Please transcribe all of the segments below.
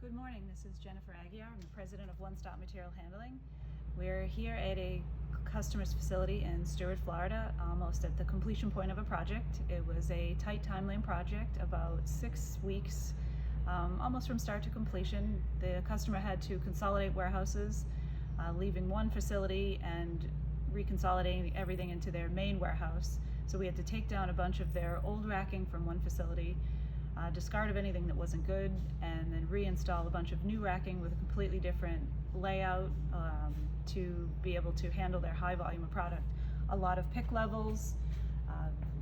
Good morning, this is Jennifer Aguiar. I'm the president of One Stop Material Handling. We're here at a customer's facility in Stuart, Florida, almost at the completion point of a project. It was a tight timeline project, about 6 weeks, almost from start to completion. The customer had to consolidate warehouses, leaving one facility and reconsolidating everything into their main warehouse. So we had to take down a bunch of their old racking from one facility, discard of anything that wasn't good, and then reinstall a bunch of new racking with a completely different layout to be able to handle their high volume of product. A lot of pick levels,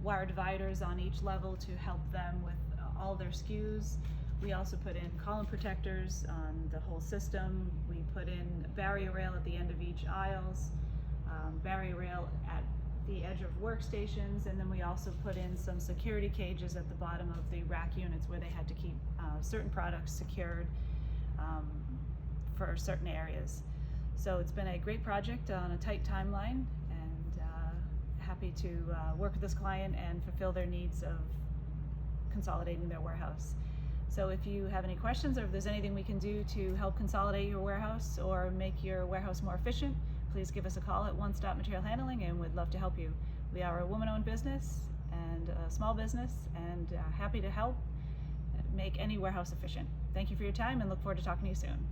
wire dividers on each level to help them with all their SKUs. We also put in column protectors on the whole system. We put in barrier rail at the end of each aisles, barrier rail at the edge of workstations, and then we also put in some security cages at the bottom of the rack units where they had to keep certain products secured for certain areas. So it's been a great project on a tight timeline, and happy to work with this client and fulfill their needs of consolidating their warehouse. So if you have any questions, or if there's anything we can do to help consolidate your warehouse or make your warehouse more efficient, please give us a call at One Stop Material Handling, and we'd love to help you. We are a woman-owned business and a small business, and happy to help make any warehouse efficient. Thank you for your time, and look forward to talking to you soon.